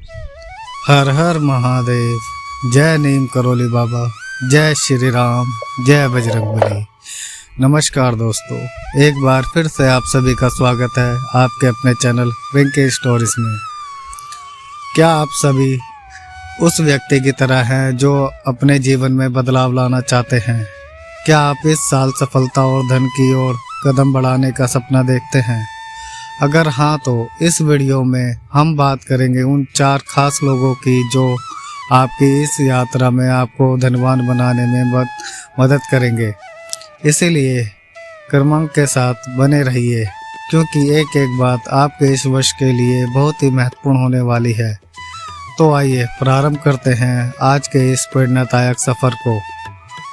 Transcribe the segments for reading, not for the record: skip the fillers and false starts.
हर हर महादेव। जय नीम करोली बाबा, जय श्री राम, जय बजरंगबली। नमस्कार दोस्तों, एक बार फिर से आप सभी का स्वागत है आपके अपने चैनल रिंकी स्टोरीज में। क्या आप सभी उस व्यक्ति की तरह हैं जो अपने जीवन में बदलाव लाना चाहते हैं? क्या आप इस साल सफलता और धन की ओर कदम बढ़ाने का सपना देखते हैं? अगर हाँ तो इस वीडियो में हम बात करेंगे उन 4 खास लोगों की जो आपकी इस यात्रा में आपको धनवान बनाने में मदद करेंगे। इसीलिए क्रमांक के साथ बने रहिए, क्योंकि एक एक बात आपके इस वर्ष के लिए बहुत ही महत्वपूर्ण होने वाली है। तो आइए प्रारंभ करते हैं आज के इस प्रेरणादायक सफ़र को।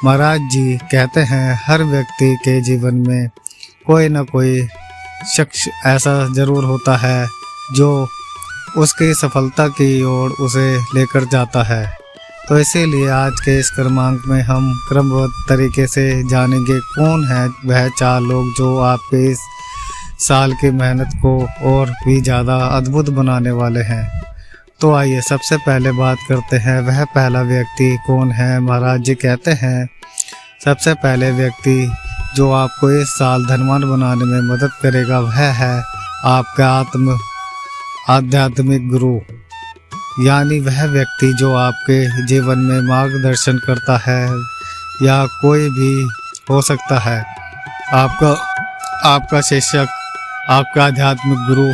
महाराज जी कहते हैं हर व्यक्ति के जीवन में कोई न कोई शख्स ऐसा ज़रूर होता है जो उसकी सफलता की ओर उसे लेकर जाता है। तो इसीलिए आज के इस क्रमांक में हम क्रमबद्ध तरीके से जानेंगे कौन है वह 4 लोग जो आपके इस साल की मेहनत को और भी ज़्यादा अद्भुत बनाने वाले हैं। तो आइए सबसे पहले बात करते हैं वह पहला व्यक्ति कौन है। महाराज जी कहते हैं सबसे पहले व्यक्ति जो आपको इस साल धनवान बनाने में मदद करेगा वह है आपका आध्यात्मिक गुरु, यानी वह व्यक्ति जो आपके जीवन में मार्गदर्शन करता है, या कोई भी हो सकता है आपका शिक्षक, आपका आध्यात्मिक गुरु,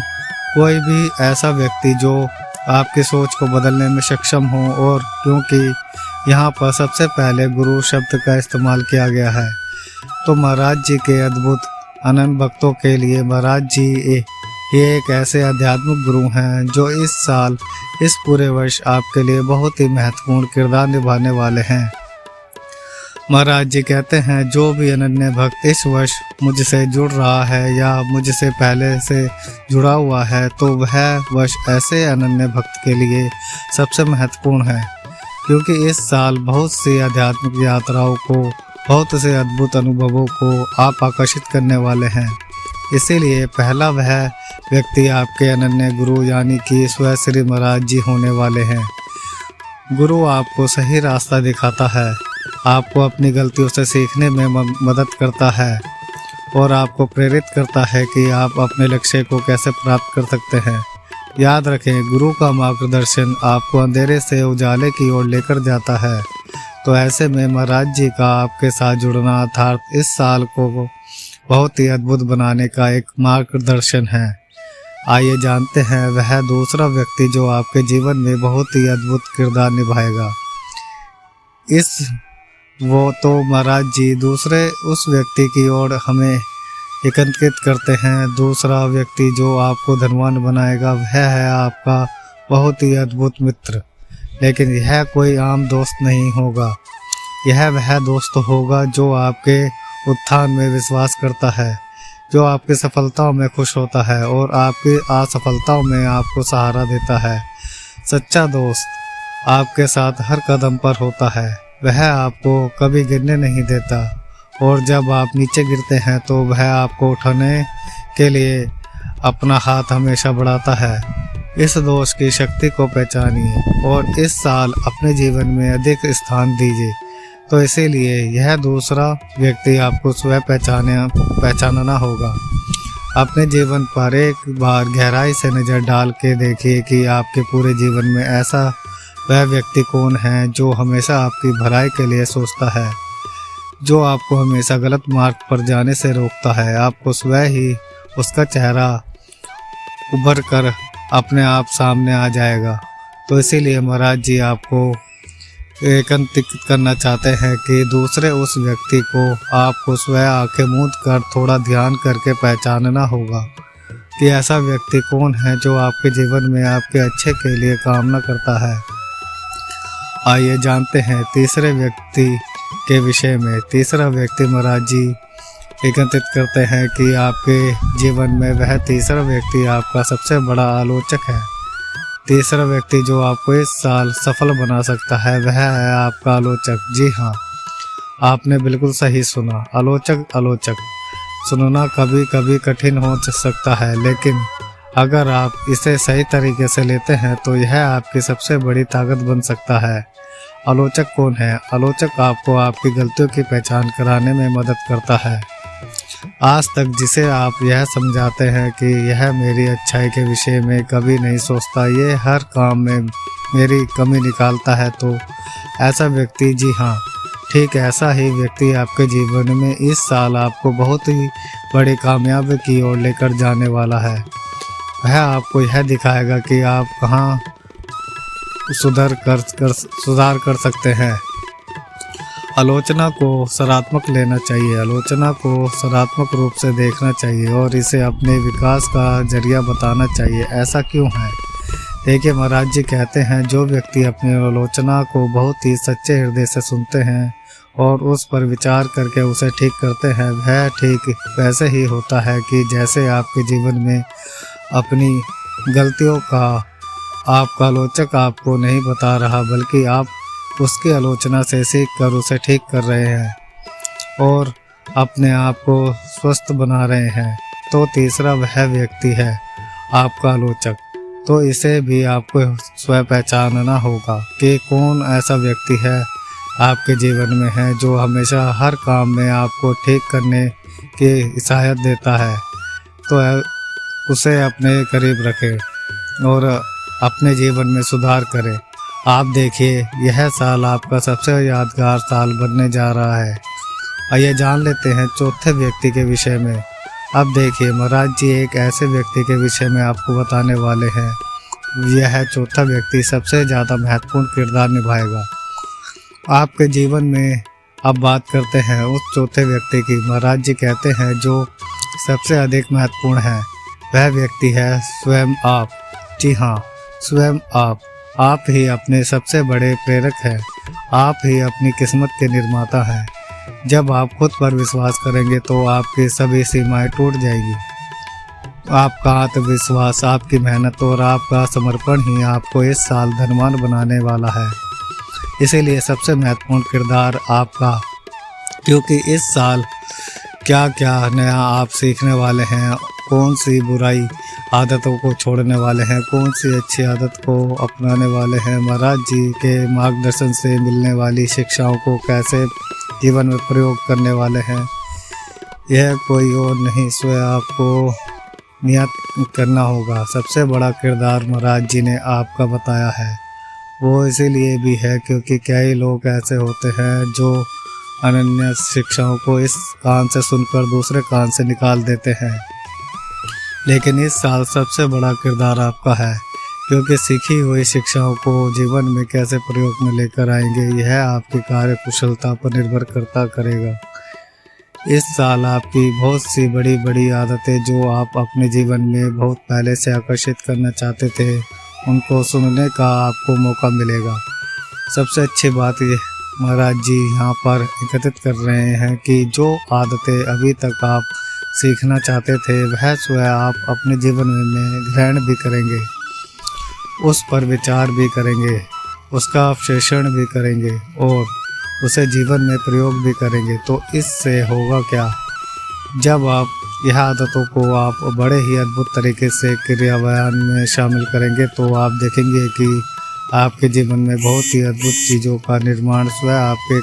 कोई भी ऐसा व्यक्ति जो आपकी सोच को बदलने में सक्षम हो। और क्योंकि यहाँ पर सबसे पहले गुरु शब्द का इस्तेमाल किया गया है, तो महाराज जी के अद्भुत अनंत भक्तों के लिए महाराज जी ये एक ऐसे आध्यात्मिक गुरु हैं जो इस साल, इस पूरे वर्ष आपके लिए बहुत ही महत्वपूर्ण किरदार निभाने वाले हैं। महाराज जी कहते हैं जो भी अनन्य भक्त इस वर्ष मुझसे जुड़ रहा है या मुझसे पहले से जुड़ा हुआ है, तो वह वर्ष ऐसे अनन्य भक्त के लिए सबसे महत्वपूर्ण है, क्योंकि इस साल बहुत सी आध्यात्मिक यात्राओं को, बहुत से अद्भुत अनुभवों को आप आकर्षित करने वाले हैं। इसीलिए पहला वह व्यक्ति आपके अनन्य गुरु यानी कि स्वयं श्री महाराज जी होने वाले हैं। गुरु आपको सही रास्ता दिखाता है, आपको अपनी गलतियों से सीखने में मदद करता है और आपको प्रेरित करता है कि आप अपने लक्ष्य को कैसे प्राप्त कर सकते हैं। याद रखें, गुरु का मार्गदर्शन आपको अंधेरे से उजाले की ओर लेकर जाता है। तो ऐसे में महाराज जी का आपके साथ जुड़ना अर्थात इस साल को बहुत ही अद्भुत बनाने का एक मार्गदर्शन है। आइए जानते हैं वह दूसरा व्यक्ति जो आपके जीवन में बहुत ही अद्भुत किरदार निभाएगा। वो तो महाराज जी दूसरे उस व्यक्ति की ओर हमें एकत्रित करते हैं। दूसरा व्यक्ति जो आपको धनवान बनाएगा वह है आपका बहुत ही अद्भुत मित्र। लेकिन यह कोई आम दोस्त नहीं होगा, यह वह दोस्त होगा जो आपके उत्थान में विश्वास करता है, जो आपकी सफलताओं में खुश होता है और आपकी असफलताओं में आपको सहारा देता है। सच्चा दोस्त आपके साथ हर कदम पर होता है, वह आपको कभी गिरने नहीं देता और जब आप नीचे गिरते हैं तो वह आपको उठाने के लिए अपना हाथ हमेशा बढ़ाता है। इस दोस्त की शक्ति को पहचानिए और इस साल अपने जीवन में अधिक स्थान दीजिए। तो इसीलिए यह दूसरा व्यक्ति आपको स्वयं पहचानना होगा। अपने जीवन पर एक बार गहराई से नज़र डाल के देखिए कि आपके पूरे जीवन में ऐसा वह व्यक्ति कौन है जो हमेशा आपकी भलाई के लिए सोचता है, जो आपको हमेशा गलत मार्ग पर जाने से रोकता है। आपको स्वयं ही उसका चेहरा उभर कर अपने आप सामने आ जाएगा। तो इसीलिए महाराज जी आपको एकत्रित करना चाहते हैं कि दूसरे उस व्यक्ति को आपको स्वयं आंखें मूंद कर थोड़ा ध्यान करके पहचानना होगा कि ऐसा व्यक्ति कौन है जो आपके जीवन में आपके अच्छे के लिए कामना करता है। आइए जानते हैं तीसरे व्यक्ति के विषय में। तीसरा व्यक्ति महाराज जी एकत्रित करते हैं कि आपके जीवन में वह तीसरा व्यक्ति आपका सबसे बड़ा आलोचक है। तीसरा व्यक्ति जो आपको इस साल सफल बना सकता है वह है आपका आलोचक। जी हाँ, आपने बिल्कुल सही सुना, आलोचक। सुनना कभी कभी कठिन हो सकता है, लेकिन अगर आप इसे सही तरीके से लेते हैं तो यह आपकी सबसे बड़ी ताकत बन सकता है। आलोचक कौन है? आलोचक आपको आपकी गलतियों की पहचान कराने में मदद करता है। आज तक जिसे आप यह समझाते हैं कि यह मेरी अच्छाई के विषय में कभी नहीं सोचता, ये हर काम में मेरी कमी निकालता है, तो ऐसा व्यक्ति, जी हाँ, ठीक ऐसा ही व्यक्ति आपके जीवन में इस साल आपको बहुत ही बड़ी कामयाबी की ओर लेकर जाने वाला है। वह आपको यह दिखाएगा कि आप कहाँ सुधार कर सकते हैं। आलोचना को सकारात्मक लेना चाहिए, आलोचना को सकारात्मक रूप से देखना चाहिए और इसे अपने विकास का जरिया बताना चाहिए। ऐसा क्यों है? देखिए, महाराज जी कहते हैं, जो व्यक्ति अपनी आलोचना को बहुत ही सच्चे हृदय से सुनते हैं और उस पर विचार करके उसे ठीक करते हैं, वह ठीक वैसे ही होता है कि जैसे आपके जीवन में अपनी गलतियों का आपका आलोचक आपको नहीं बता रहा, बल्कि आप उसकी आलोचना से सीख कर उसे ठीक कर रहे हैं और अपने आप को स्वस्थ बना रहे हैं। तो तीसरा वह व्यक्ति है आपका आलोचक। तो इसे भी आपको स्वयं पहचानना होगा कि कौन ऐसा व्यक्ति है आपके जीवन में है जो हमेशा हर काम में आपको ठीक करने की हिदायत देता है। तो उसे अपने करीब रखें और अपने जीवन में सुधार करें। आप देखिए, यह साल आपका सबसे यादगार साल बनने जा रहा है। आइए जान लेते हैं चौथे व्यक्ति के विषय में। अब देखिए, महाराज जी एक ऐसे व्यक्ति के विषय में आपको बताने वाले हैं। यह चौथा व्यक्ति सबसे ज़्यादा महत्वपूर्ण किरदार निभाएगा आपके जीवन में। अब बात करते हैं उस चौथे व्यक्ति की। महाराज जी कहते हैं जो सबसे अधिक महत्वपूर्ण है, वह व्यक्ति है स्वयं आप। जी हाँ, स्वयं आप ही अपने सबसे बड़े प्रेरक हैं। आप ही अपनी किस्मत के निर्माता हैं। जब आप खुद पर विश्वास करेंगे तो आपकी सभी सीमाएं टूट जाएगी। आपका आत्मविश्वास, आपकी मेहनत और आपका समर्पण ही आपको इस साल धनवान बनाने वाला है। इसीलिए सबसे महत्वपूर्ण किरदार आपका, क्योंकि इस साल क्या क्या नया आप सीखने वाले हैं, कौन सी बुराई आदतों को छोड़ने वाले हैं, कौन सी अच्छी आदत को अपनाने वाले हैं, महाराज जी के मार्गदर्शन से मिलने वाली शिक्षाओं को कैसे जीवन में प्रयोग करने वाले हैं, यह कोई और नहीं, स्वयं आपको नियत करना होगा। सबसे बड़ा किरदार महाराज जी ने आपका बताया है। वो इसीलिए भी है क्योंकि कई लोग ऐसे होते हैं जो अनन्य शिक्षाओं को इस कान से सुनकर दूसरे कान से निकाल देते हैं। लेकिन इस साल सबसे बड़ा किरदार आपका है, क्योंकि सीखी हुई शिक्षाओं को जीवन में कैसे प्रयोग में लेकर आएंगे, यह आपकी कार्य कुशलता पर निर्भर करेगा। इस साल आपकी बहुत सी बड़ी बड़ी आदतें जो आप अपने जीवन में बहुत पहले से आकर्षित करना चाहते थे, उनको सुनने का आपको मौका मिलेगा। सबसे अच्छी बात ये महाराज जी यहाँ पर एकत्रित कर रहे हैं कि जो आदतें अभी तक आप सीखना चाहते थे, वह स्वयं आप अपने जीवन में ग्रहण भी करेंगे, उस पर विचार भी करेंगे, उसका अवशेषण भी करेंगे और उसे जीवन में प्रयोग भी करेंगे। तो इससे होगा क्या, जब आप यह आदतों को आप बड़े ही अद्भुत तरीके से क्रियान्वयन में शामिल करेंगे, तो आप देखेंगे कि आपके जीवन में बहुत ही अद्भुत चीज़ों का निर्माण स्वयं आपके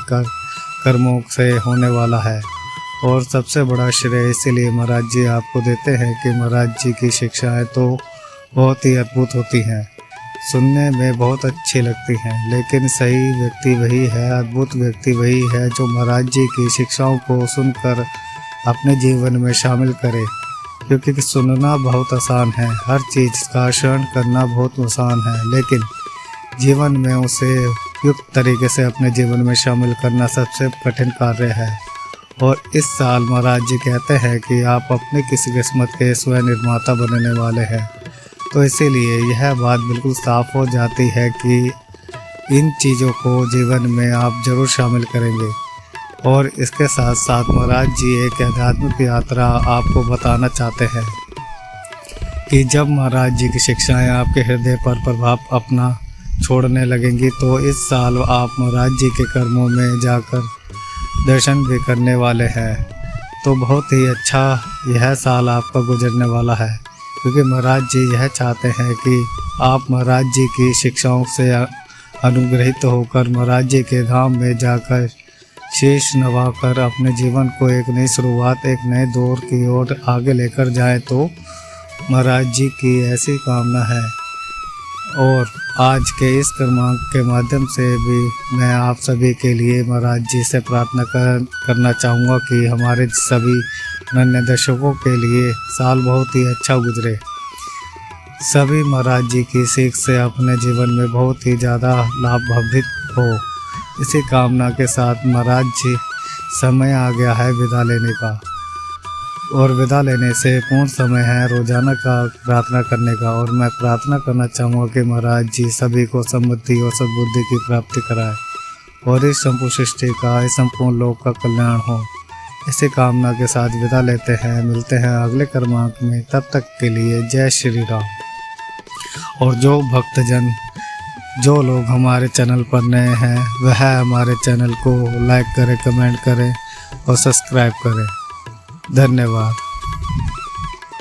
कर्मों से होने वाला है। और सबसे बड़ा श्रेय इसीलिए महाराज जी आपको देते हैं कि महाराज जी की शिक्षाएं तो बहुत ही अद्भुत होती हैं, सुनने में बहुत अच्छी लगती हैं, लेकिन सही व्यक्ति वही है, अद्भुत व्यक्ति वही है जो महाराज जी की शिक्षाओं को सुनकर अपने जीवन में शामिल करे। क्योंकि सुनना बहुत आसान है, हर चीज़ का श्रवण करना बहुत आसान है, लेकिन जीवन में उसे युक्त तरीके से अपने जीवन में शामिल करना सबसे कठिन कार्य है। और इस साल महाराज जी कहते हैं कि आप अपने किसी किस्मत के स्वयं निर्माता बनने वाले हैं। तो इसीलिए यह बात बिल्कुल साफ हो जाती है कि इन चीज़ों को जीवन में आप जरूर शामिल करेंगे। और इसके साथ साथ महाराज जी एक आध्यात्मिक यात्रा आपको बताना चाहते हैं कि जब महाराज जी की शिक्षाएं आपके हृदय पर प्रभाव अपना छोड़ने लगेंगी, तो इस साल आप महाराज जी के कर्मों में जाकर दर्शन भी करने वाले हैं। तो बहुत ही अच्छा यह साल आपका गुजरने वाला है। क्योंकि महाराज जी यह चाहते हैं कि आप महाराज जी की शिक्षाओं से अनुग्रहित होकर महाराज जी के धाम में जाकर शीश नवाकर अपने जीवन को एक नई शुरुआत, एक नए दौर की ओर आगे लेकर जाएं। तो महाराज जी की ऐसी कामना है। और आज के इस क्रमांक के माध्यम से भी मैं आप सभी के लिए महाराज जी से प्रार्थना करना चाहूँगा कि हमारे सभी अन्य दर्शकों के लिए साल बहुत ही अच्छा गुजरे। सभी महाराज जी की सीख से अपने जीवन में बहुत ही ज़्यादा लाभान्वित हो। इसी कामना के साथ महाराज जी समय आ गया है विदा लेने का, और विदा लेने से पूर्ण समय है रोजाना का प्रार्थना करने का। और मैं प्रार्थना करना चाहूँगा कि महाराज जी सभी को समृद्धि और सद्बुद्धि की प्राप्ति कराए और इस संपूर्ण सृष्टि का, इस संपूर्ण लोक का कल्याण हो। इसी कामना के साथ विदा लेते हैं। मिलते हैं अगले क्रमांक में, तब तक के लिए जय श्री राम। और जो भक्तजन, जो लोग हमारे चैनल पर नए हैं, वह हमारे चैनल को लाइक करें, कमेंट करें और सब्सक्राइब करें। धन्यवाद।